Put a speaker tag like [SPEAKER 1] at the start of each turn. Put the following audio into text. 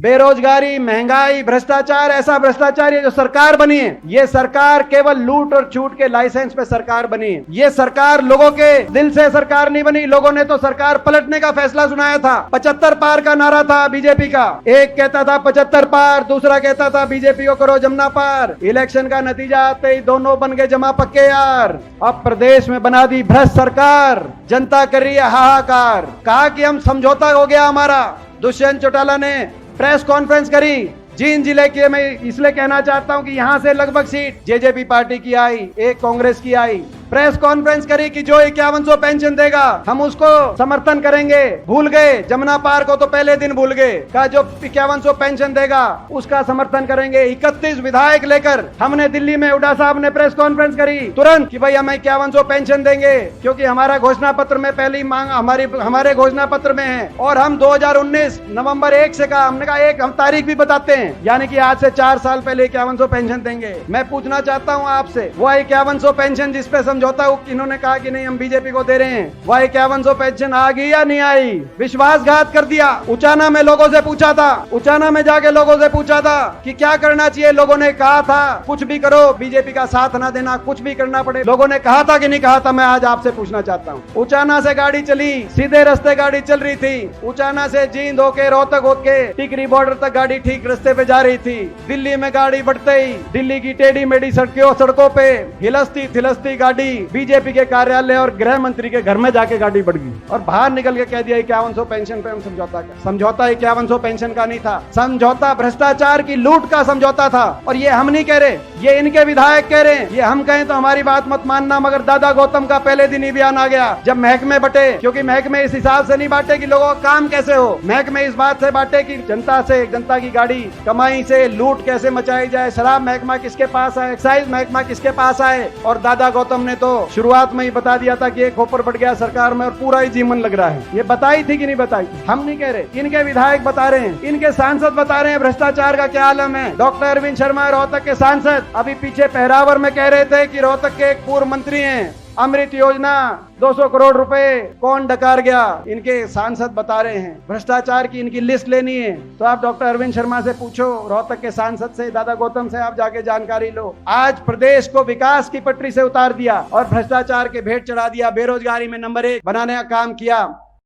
[SPEAKER 1] बेरोजगारी, महंगाई, भ्रष्टाचार, ऐसा भ्रष्टाचार ये जो सरकार बनी है, ये सरकार केवल लूट और छूट के लाइसेंस पे सरकार बनी है। ये सरकार लोगों के दिल से सरकार नहीं बनी। लोगों ने तो सरकार पलटने का फैसला सुनाया था। 75 पार का नारा था बीजेपी का। एक कहता था 75 पार, दूसरा कहता था बीजेपी को करो जमना पार। इलेक्शन का नतीजा आते ही दोनों बन गए जमा पक्के यार। अब प्रदेश में बना दी भ्रष्ट सरकार, जनता कर रही है हाहाकार। कहा कि हम समझौता हो गया हमारा। दुष्यंत चौटाला ने प्रेस कॉन्फ्रेंस करी। जींद जिले के मैं इसलिए कहना चाहता हूं कि यहां से लगभग सीट जेजेपी पार्टी की आई, एक कांग्रेस की आई। प्रेस कॉन्फ्रेंस करी कि जो 5100 पेंशन देगा हम उसको समर्थन करेंगे। भूल गए जमुना पार को, तो पहले दिन भूल गए। कहा जो 5100 पेंशन देगा उसका समर्थन करेंगे। 31 विधायक लेकर हमने दिल्ली में हुड्डा साहब ने प्रेस कॉन्फ्रेंस करी तुरंत कि भाई हम 5100 पेंशन देंगे, क्योंकि हमारा घोषणा पत्र में पहली मांग हमारे घोषणा पत्र में है। और हम 2019 नवंबर 1 से कहा, हमने कहा एक हम तारीख भी बताते हैं, यानी कि आज से 4 साल पहले 5100 पेंशन देंगे। मैं पूछना चाहता हूं आपसे, वो 5100 पेंशन जिसपे समझौता इन्होंने कहा कि नहीं हम बीजेपी को दे रहे हैं, वो 5100 पेंशन आ गई या नहीं आई? विश्वासघात कर दिया। उचाना में लोगों से पूछा था, उचाना में जाके लोगों से पूछा था कि क्या करना चाहिए। लोगों ने कहा था कुछ भी करो, बीजेपी का साथ ना देना, कुछ भी करना पड़े। लोगों ने कहा था कि नहीं कहा था? मैं आज आपसे पूछना चाहता हूँ। उचाना से गाड़ी चली, सीधे रास्ते गाड़ी चल रही थी। उचाना से जींद होके रोहतक होके टिकरी बॉर्डर तक गाड़ी ठीक रास्ते पे जा रही थी। दिल्ली में गाड़ी बढ़ते ही दिल्ली की टेढ़ी मेढ़ी सड़कों पे हिलसती थिलसती गाड़ी बीजेपी के कार्यालय और गृह मंत्री के घर में जाके गाड़ी बढ़ गई और बाहर निकल के कह दिया 5100 पेंशन पे हम समझौता कर। समझौता 5100 पेंशन का नहीं था, समझौता भ्रष्टाचार की लूट का समझौता था। और ये हम नहीं कह रहे, ये इनके विधायक कह रहे हैं। ये हम कहें तो हमारी बात मत मानना, मगर दादा गौतम का पहले दिन ही बयान आ गया जब महकमे बटे, क्योंकि महकमे इस हिसाब से नहीं बांटे कि लोगों का काम कैसे हो। महकमे इस बात से बांटे कि जनता की गाड़ी कमाई से लूट कैसे मचाई जाए, शराब महकमा किसके पास है, एक्साइज महकमा किसके पास आए। और दादा गौतम ने तो शुरुआत में ही बता दिया था कि एक खोपर बढ़ गया सरकार में और पूरा ही जीवन लग रहा है। ये बताई थी कि नहीं बताई? हम नहीं कह रहे, इनके विधायक बता रहे हैं, इनके सांसद बता रहे हैं भ्रष्टाचार का क्या आलम है। डॉक्टर अरविंद शर्मा रोहतक के सांसद अभी पीछे पहरावर में कह रहे थे कि रोहतक के एक पूर्व मंत्री हैं, अमृत योजना 200 करोड़ रुपए कौन डकार गया। इनके सांसद बता रहे हैं। भ्रष्टाचार की इनकी लिस्ट लेनी है तो आप डॉक्टर अरविंद शर्मा से पूछो, रोहतक के सांसद से, दादा गौतम से आप जाके जानकारी लो। आज प्रदेश को विकास की पटरी से उतार दिया और भ्रष्टाचार के भेंट चढ़ा दिया। बेरोजगारी में नंबर 1 बनाने का काम किया।